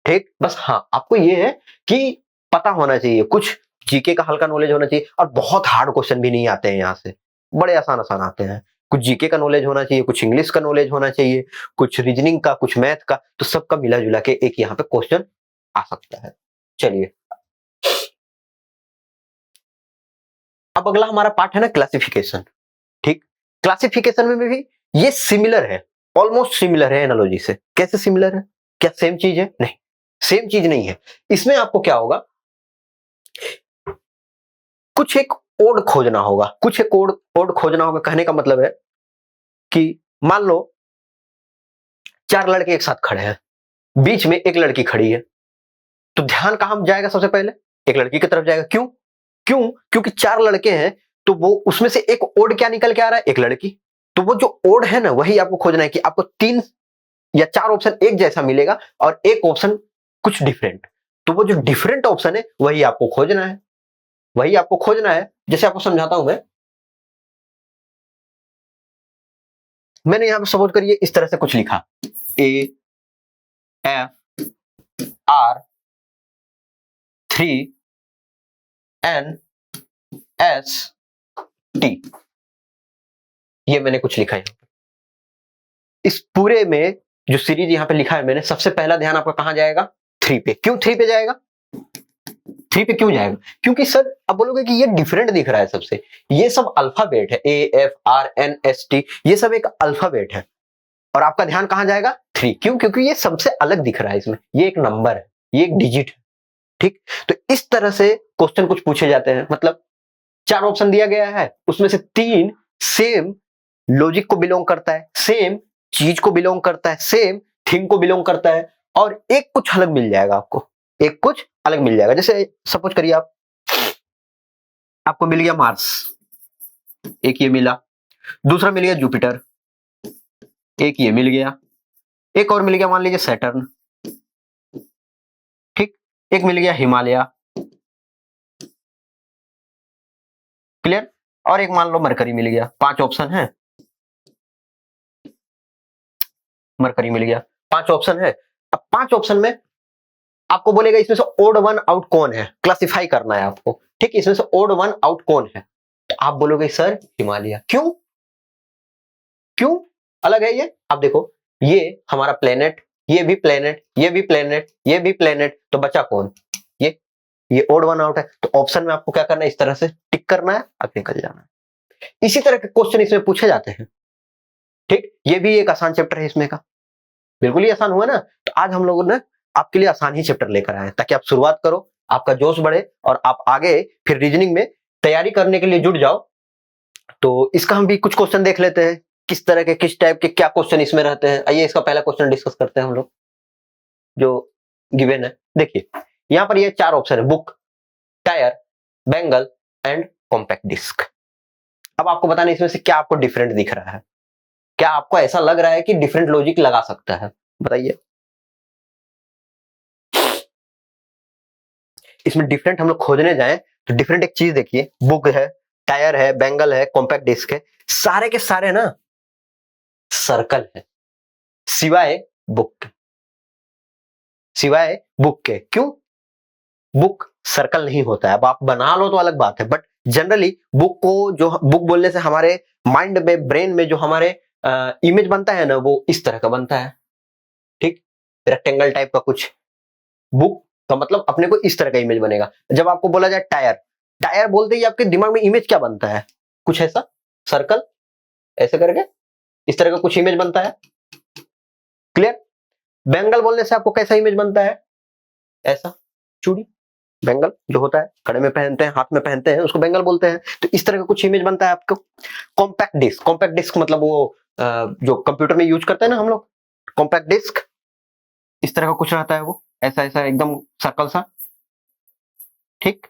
ठीक, बस हाँ, आपको ये है कि पता होना चाहिए, कुछ जीके का हल्का नॉलेज होना चाहिए, और बहुत हार्ड क्वेश्चन भी नहीं आते हैं यहाँ से, बड़े आसान आसान आते हैं। कुछ जीके का नॉलेज होना चाहिए, कुछ इंग्लिश का नॉलेज होना चाहिए, कुछ रीजनिंग का, कुछ मैथ का, तो सबका मिला जुला के एक यहाँ पे क्वेश्चन आ सकता है। चलिए, अब अगला हमारा पार्ट है ना क्लासिफिकेशन। ठीक, क्लासिफिकेशन में भी ये सिमिलर है, ऑलमोस्ट सिमिलर है एनालॉजी से। कैसे सिमिलर है, क्या सेम चीज है? नहीं, सेम चीज नहीं है। इसमें आपको क्या होगा, कुछ एक ओड खोजना होगा, कुछ एक ओड खोजना होगा। कहने का मतलब है कि मान लो 4 लड़के एक साथ खड़े हैं, बीच में एक लड़की खड़ी है, तो ध्यान कहां जाएगा? सबसे पहले एक लड़की की तरफ जाएगा। क्यों? क्योंकि 4 लड़के हैं, तो वो उसमें से एक ओड क्या निकल के आ रहा है? एक लड़की। तो वो जो ओड है ना, वही आपको खोजना है कि आपको 3 या 4 ऑप्शन एक जैसा मिलेगा और एक ऑप्शन कुछ डिफरेंट। तो वो जो डिफरेंट ऑप्शन है वही आपको खोजना है, वही आपको खोजना है। जैसे आपको समझाता हूं मैंने यहां पर सपोज करिए इस तरह से कुछ लिखा, A F R 3 N S T, ये मैंने कुछ लिखा है। इस पूरे में जो सीरीज यहां पे लिखा है मैंने, सबसे पहला ध्यान आपका कहां जाएगा? 3 पे। क्यों 3 पे जाएगा? 3 पे क्यों जाएगा? क्योंकि सर आप बोलोगे कि ये डिफरेंट दिख रहा है सबसे, ये सब अल्फाबेट है, A F R N S T, ये सब एक अल्फाबेट है, और आपका ध्यान कहां जाएगा? 3। क्यों? क्योंकि ये सबसे अलग दिख रहा है, इसमें ये एक नंबर है, ये एक डिजिट है। ठीक, तो इस तरह से क्वेश्चन कुछ पूछे जाते हैं। मतलब 4 ऑप्शन दिया गया है, उसमें से 3 सेम लॉजिक को बिलोंग करता है, सेम चीज को बिलोंग करता है, सेम थिंग को बिलोंग करता है, और एक कुछ अलग मिल जाएगा आपको, एक कुछ अलग मिल जाएगा। जैसे सपोज करिए आपको मिल गया मार्स, एक ये मिला, दूसरा मिल गया जुपिटर, एक ये मिल गया, एक और मिल गया मान लीजिए सैटर्न, ठीक, एक मिल गया हिमालय, क्लियर, और एक मान लो मरकरी मिल गया। 5 ऑप्शन है, मरकरी मिल गया, 5 ऑप्शन है। अब 5 ऑप्शन में आपको बोलेगा इसमें से ओड वन आउट कौन है, क्लासिफाई करना है आपको। ठीक, इसमें से ओड वन आउट कौन है, तो आप बोलोगे सर हिमालय। क्यों? क्यों अलग है ये? आप देखो, ये हमारा प्लेनेट, ये भी प्लेनेट, ये भी प्लेनेट, ये भी प्लेनेट, तो बचा कौन? ये ओड वन आउट है। तो ऑप्शन में आपको क्या करना है? इस तरह से टिक करना है, अब निकल जाना है। इसी तरह के क्वेश्चन इसमें पूछे जाते हैं। ठीक, ये भी एक आसान चैप्टर है इसमें का, बिल्कुल ही आसान हुआ ना। तो आज हम लोगों ने आपके लिए आसान ही चैप्टर लेकर आए हैं, ताकि आप शुरुआत करो, आपका जोश बढ़े, और आप आगे फिर रीजनिंग में तैयारी करने के लिए जुट जाओ। तो इसका हम भी कुछ क्वेश्चन देख लेते हैं, किस तरह के, किस टाइप के क्या क्वेश्चन इसमें रहते हैं। आइए इसका पहला क्वेश्चन डिस्कस करते हैं हम लोग, जो गिवन है। देखिए यहां पर ये 4 ऑप्शन है, book, tyre, bangle and compact disc. अब आपको बताना इसमें से क्या आपको डिफरेंट दिख रहा है, क्या आपको ऐसा लग रहा है कि डिफरेंट लॉजिक लगा सकता है, बताइए। इसमें डिफरेंट हम लोग खोजने जाएं तो डिफरेंट एक चीज देखिए, बुक है, टायर है, बेंगल है, कॉम्पैक्ट डिस्क है, सारे के सारे ना सर्कल है, सिवाय बुक के, सिवाय बुक के। क्यों? बुक सर्कल नहीं होता है, अब आप बना लो तो अलग बात है, बट जनरली बुक को, जो बुक बोलने से हमारे माइंड में, ब्रेन में जो हमारे इमेज बनता है ना, वो इस तरह का बनता है। ठीक, रेक्टेंगल टाइप का कुछ, बुक का मतलब अपने को इस तरह का इमेज बनेगा। जब आपको बोला जाए टायर, टायर बोलते ही आपके दिमाग में इमेज क्या बनता है? कुछ ऐसा सर्कल, ऐसे करके इस तरह का कुछ इमेज बनता है, क्लियर। बेंगल बोलने से आपको कैसा इमेज बनता है? ऐसा, चूड़ी, बेंगल जो होता है कड़े में पहनते हैं, हाथ में पहनते हैं, उसको बेंगल बोलते हैं। तो इस तरह का कुछ इमेज बनता है आपको। कॉम्पैक्ट डिस्क, कॉम्पैक्ट डिस्क मतलब वो जो कंप्यूटर में यूज करते हैं ना हम लोग, कॉम्पैक्ट डिस्क इस तरह का कुछ रहता है, वो ऐसा ऐसा एकदम सर्कल सा, ठीक,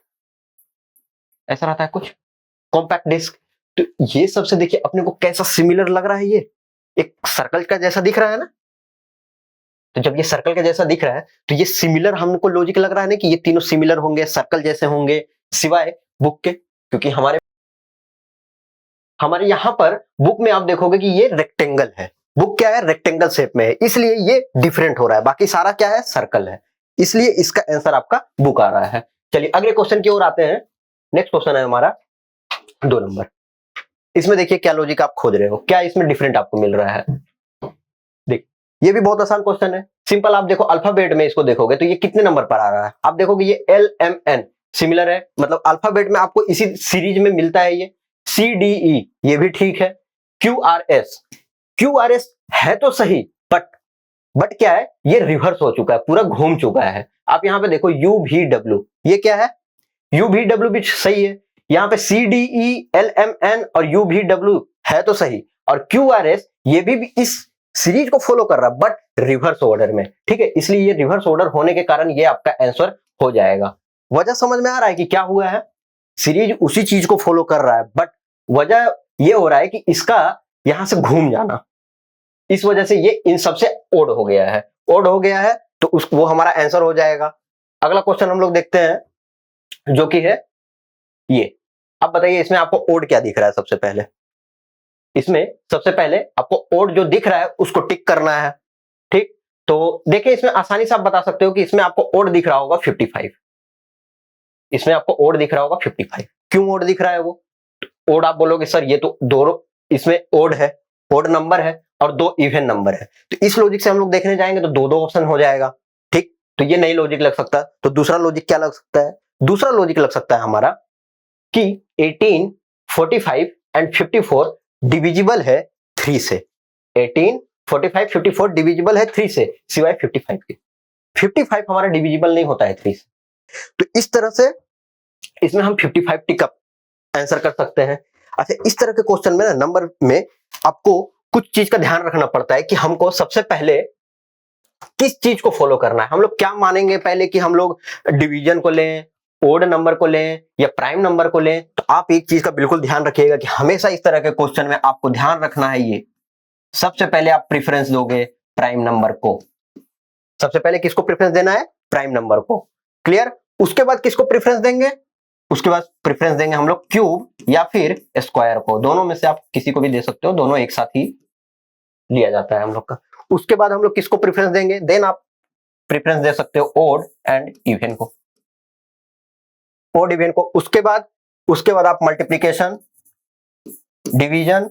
ऐसा रहता है कुछ कॉम्पैक्ट डिस्क। तो ये सबसे देखिए अपने को कैसा सिमिलर लग रहा है, ये एक सर्कल का जैसा दिख रहा है ना। तो जब ये सर्कल के जैसा दिख रहा है तो ये सिमिलर हमको लॉजिक लग रहा है ना कि ये तीनों सिमिलर होंगे, सर्कल जैसे होंगे, सिवाय बुक के, क्योंकि हमारे यहाँ पर बुक में आप देखोगे कि ये रेक्टेंगल है, बुक क्या है, रेक्टेंगल शेप में है, इसलिए ये डिफरेंट हो रहा है, बाकी सारा क्या है, सर्कल है, इसलिए इसका आंसर आपका बुक आ रहा है। चलिए अगले क्वेश्चन की ओर आते हैं। नेक्स्ट क्वेश्चन है हमारा 2 नंबर। इसमें देखिए क्या लॉजिक आप खोज रहे हो, क्या इसमें डिफरेंट आपको मिल रहा है। देख ये भी बहुत आसान क्वेश्चन है, सिंपल। आप देखो अल्फाबेट में इसको देखोगे तो ये कितने नंबर पर आ रहा है, आप देखोगे ये LMN सिमिलर है, मतलब अल्फाबेट में आपको इसी सीरीज में मिलता है। ये CDE ये भी ठीक है। QRS है तो सही, बट क्या है, ये रिवर्स हो चुका है, पूरा घूम चुका है। आप यहाँ पे देखो UVW, ये क्या है, UVW भी सही है। यहाँ पे CDE LMN और UVW है तो सही, और QRS ये भी इस सीरीज को फॉलो कर रहा है, बट रिवर्स ऑर्डर में, ठीक है, इसलिए ये रिवर्स ऑर्डर होने के कारण ये आपका आंसर हो जाएगा। वजह समझ में आ रहा है कि क्या हुआ है, सीरीज उसी चीज को फॉलो कर रहा है, बट वजह ये हो रहा है कि इसका यहां से घूम जाना, इस वजह से ये इन सबसे ओड हो गया है, ओड हो गया है, तो वो हमारा आंसर हो जाएगा। अगला क्वेश्चन हम लोग देखते हैं जो कि है ये। अब बताइए इसमें आपको ओड क्या दिख रहा है। सबसे पहले इसमें सबसे पहले आपको ओड जो दिख रहा है उसको टिक करना है, ठीक। तो देखिए इसमें आसानी से आप बता सकते हो कि इसमें आपको ओड दिख रहा होगा 55, इसमें आपको ओड दिख रहा होगा 55। क्यों ओड दिख रहा है वो, ओड आप बोलोगे सर ये तो दोनों इसमें ओड है, ओड नंबर है और 2 इवन नंबर है, तो इस लॉजिक से हम लोग देखने जाएंगे तो 2 ऑप्शन हो जाएगा, ठीक। तो ये नई लॉजिक लग सकता है। तो दूसरा लॉजिक क्या लग सकता है, दूसरा लॉजिक लग सकता है हमारा कि 18, 45 एंड 54 डिविजिबल है 3 से। 18, 45, 54 डिविजिबल है 3 से, सिवाय 55 के। 55 हमारा डिविजिबल नहीं होता है 3 से, तो इस तरह से इसमें हम 55 टिक अप आंसर कर सकते हैं। अच्छा, इस तरह के क्वेश्चन में ना नंबर में आपको कुछ चीज का ध्यान रखना पड़ता है कि हमको सबसे पहले किस चीज को फॉलो करना है। हम लोग क्या मानेंगे पहले कि हम लोग डिवीजन को लें, ओड नंबर को लें या प्राइम नंबर को लें। तो आप एक चीज का बिल्कुल ध्यान रखिएगा कि हमेशा इस तरह के क्वेश्चन में आपको ध्यान रखना है, ये सबसे पहले आप प्रेफरेंस दोगे प्राइम नंबर को। सबसे पहले किसको प्रेफरेंस देना है, प्राइम नंबर को, क्लियर। उसके बाद किसको प्रेफरेंस देंगे, उसके बाद प्रेफरेंस देंगे हम लोग क्यूब या फिर स्क्वायर को, दोनों में से आप किसी को भी दे सकते हो, दोनों एक साथ ही लिया जाता है हम लोग का। उसके बाद हम लोग किसको प्रेफरेंस देंगे, देन आप प्रेफरेंस दे सकते हो ओड एंड इवन को, ओड इवन को। उसके बाद आप मल्टीप्लीकेशन, डिवीजन,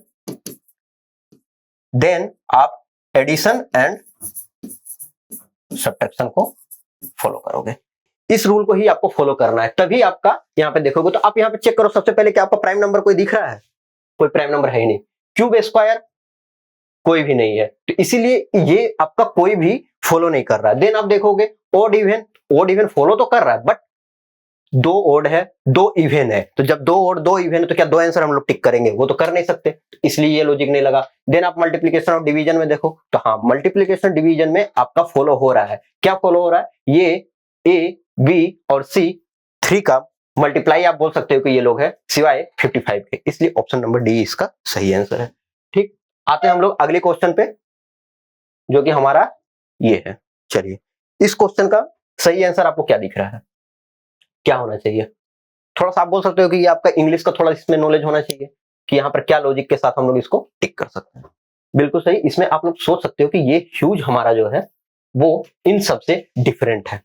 देन आप एडिशन एंड सब्ट्रैक्शन को फॉलो करोगे। इस रूल को ही आपको फॉलो करना है, तभी आपका यहाँ पे देखोगे तो आप यहाँ पे चेक करो सबसे पहले कि आपका प्राइम नंबर कोई दिख रहा है, कोई प्राइम नंबर है ही नहीं। क्यूब स्क्वायर कोई भी नहीं है, तो इसीलिए ये आपका कोई भी फॉलो नहीं कर रहा है। देन आप देखोगे ओड इवन फॉलो तो कर रहा है, बट 2 ओड है 2 इवन है, तो जब 2 ओड 2 इवन है तो क्या 2 आंसर हम लोग टिक करेंगे, वो तो कर नहीं सकते, इसलिए ये लॉजिक नहीं लगा। देन आप मल्टीप्लीकेशन और डिवीजन में देखो तो हाँ, मल्टीप्लीकेशन डिवीजन में आपका फॉलो हो रहा है। क्या फॉलो हो रहा है, ये ए बी और सी 3 का मल्टीप्लाई आप बोल सकते हो कि ये लोग है, सिवाय 55 के, इसलिए ऑप्शन नंबर डी इसका सही आंसर है, ठीक। आते हैं हम लोग अगले क्वेश्चन पे जो कि हमारा ये है। चलिए इस क्वेश्चन का सही आंसर आपको क्या दिख रहा है, क्या होना चाहिए। थोड़ा सा आप बोल सकते हो कि ये आपका इंग्लिश का थोड़ा इसमें नॉलेज होना चाहिए कि यहाँ पर क्या लॉजिक के साथ हम लोग इसको टिक कर सकते हैं। बिल्कुल सही, इसमें आप लोग सोच सकते हो कि ये ह्यूज हमारा जो है वो इन सबसे डिफरेंट है,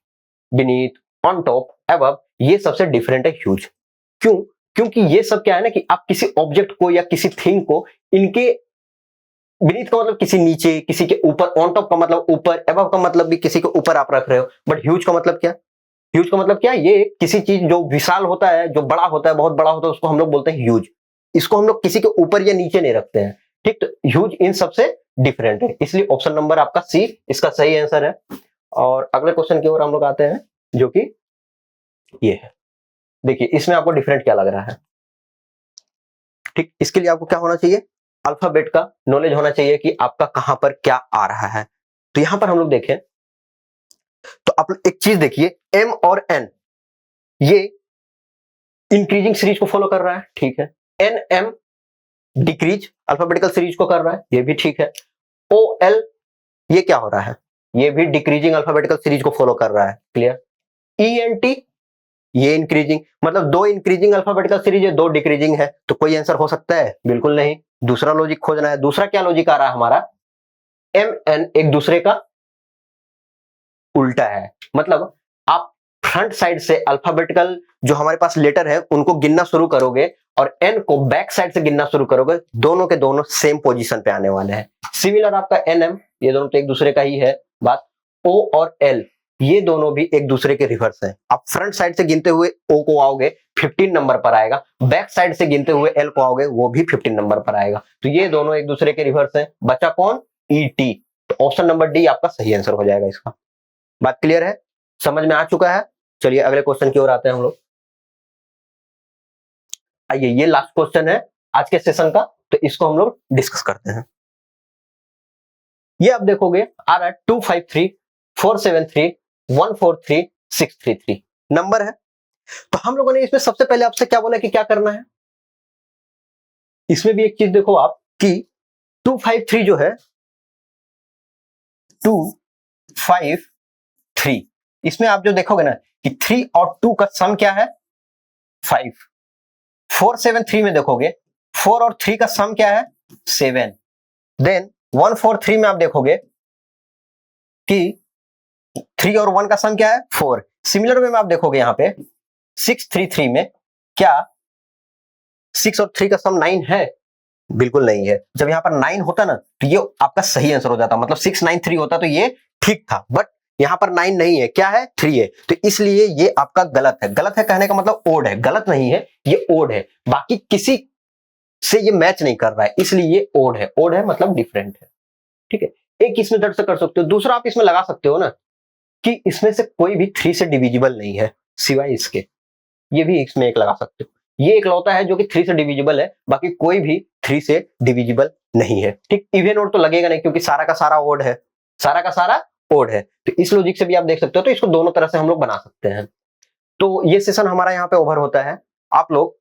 बीनीथ, ऑन टॉप, अबव, ये सबसे डिफरेंट है ह्यूज। क्यों, क्योंकि ये सब क्या है ना कि आप किसी ऑब्जेक्ट को या किसी थिंग को इनके बीनीथ का मतलब किसी नीचे, किसी के ऊपर, ऑन टॉप का मतलब ऊपर, अबव का मतलब भी किसी के ऊपर आप रख रहे हो, बट ह्यूज का मतलब क्या, ह्यूज का मतलब क्या, ये किसी चीज जो विशाल होता है, जो बड़ा होता है, बहुत बड़ा होता है, उसको हम लोग बोलते हैं ह्यूज। इसको हम लोग किसी के ऊपर या नीचे नहीं रखते हैं, ठीक। तो ह्यूज इन सबसे डिफरेंट है, इसलिए ऑप्शन नंबर आपका सी इसका सही आंसर है। और अगले क्वेश्चन की ओर हम लोग आते हैं जो कि ये है। देखिए इसमें आपको डिफरेंट क्या लग रहा है, ठीक। इसके लिए आपको क्या होना चाहिए, अल्फाबेट का नॉलेज होना चाहिए कि आपका कहां पर क्या आ रहा है। तो यहां पर हम लोग देखें तो आप एक चीज देखिए, एम और एन ये इंक्रीजिंग सीरीज को फॉलो कर रहा है, ठीक है। N M decrease alphabetical series को कर रहा है, ये भी ठीक है। ओ एल ये क्या हो रहा है, ये भी डिक्रीजिंग अल्फाबेटिकल सीरीज को फॉलो कर रहा है। क्लियर? ENT ये इंक्रीजिंग, मतलब दो इंक्रीजिंग अल्फाबेटिकल सीरीज है, दो डिक्रीजिंग है, तो कोई आंसर हो सकता है? बिल्कुल नहीं। दूसरा लॉजिक खोजना है। दूसरा क्या लॉजिक आ रहा है हमारा? MN एक दूसरे का उल्टा है, मतलब आप फ्रंट साइड से अल्फाबेटिकल जो हमारे पास लेटर है उनको गिनना शुरू करोगे और N को बैक साइड से गिनना शुरू करोगे, दोनों के दोनों सेम पोजीशन पे आने वाले हैं। सिमिलर आपका NM, ये दोनों तो एक दूसरे का ही है बात। O और L ये दोनों भी एक दूसरे के रिवर्स हैं। आप फ्रंट साइड से गिनते हुए O को आओगे 15 नंबर पर आएगा, बैक साइड से गिनते हुए L को आओगे वो भी 15 नंबर पर आएगा, तो ये दोनों एक दूसरे के रिवर्स हैं। बचा कौन? ET। तो ऑप्शन नंबर डी आपका सही आंसर हो जाएगा इसका। बात क्लियर है? समझ में आ चुका है? चलिए अगले क्वेश्चन की ओर आते हैं हम लोग। आइए, ये लास्ट क्वेश्चन है आज के सेशन का, तो इसको हम लोग डिस्कस करते हैं। ये आप देखोगे आ रहा है 253 473 143 633 नंबर है। तो हम लोगों ने इसमें सबसे पहले आपसे क्या बोला कि क्या करना है। इसमें भी एक चीज देखो आप कि 253 जो है 253, इसमें आप जो देखोगे ना कि 3 और 2 का सम क्या है? 5। 473 में देखोगे 4 और 3 का सम क्या है? 7। देन 143 में आप देखोगे कि 3 और 1 का सम क्या है? 4। सिमिलर वे में आप देखोगे यहां पे 633 में क्या 6 और 3 का सम 9 है? बिल्कुल नहीं है। जब यहां पर 9 होता ना तो ये आपका सही आंसर हो जाता, मतलब 693 होता तो ये ठीक था, बट यहां पर 9 नहीं है, क्या है? 3 है, तो इसलिए ये आपका गलत है। गलत है कहने का मतलब ओड है, गलत नहीं है, ये ओड है, बाकी किसी से ये मैच नहीं कर रहा है, इसलिए ये ओड है। ओड है मतलब डिफरेंट है, ठीक है। एक इसमें दर्ज से कर सकते हो, दूसरा आप इसमें लगा सकते हो ना कि इसमें से कोई भी 3 से डिविजिबल नहीं है सिवाय इसके, ये भी इसमें एक लगा सकते हो। ये एक लौता है जो कि 3 से डिविजिबल है, बाकी कोई भी 3 से डिविजिबल नहीं है, ठीक। इवन ओड तो लगेगा नहीं क्योंकि सारा का सारा ओड है, सारा का सारा ओड है, तो इस लॉजिक से भी आप देख सकते हो। तो इसको दोनों तरह से हम लोग बना सकते हैं। तो ये सेशन हमारा यहाँ पे ओवर होता है। आप लोग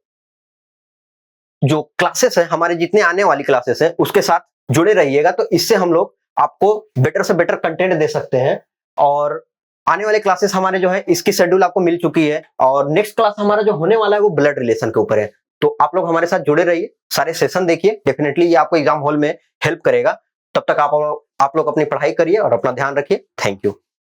जो क्लासेस है हमारे, जितने आने वाली क्लासेस है उसके साथ जुड़े रहिएगा, तो इससे हम लोग आपको बेटर से बेटर कंटेंट दे सकते हैं। और आने वाले क्लासेस हमारे जो है इसकी शेड्यूल आपको मिल चुकी है, और नेक्स्ट क्लास हमारा जो होने वाला है वो ब्लड रिलेशन के ऊपर है। तो आप लोग हमारे साथ जुड़े रहिए, सारे सेशन देखिए, डेफिनेटली ये आपको एग्जाम हॉल में हेल्प करेगा। तब तक आप लोग अपनी पढ़ाई करिए और अपना ध्यान रखिए। Thank you.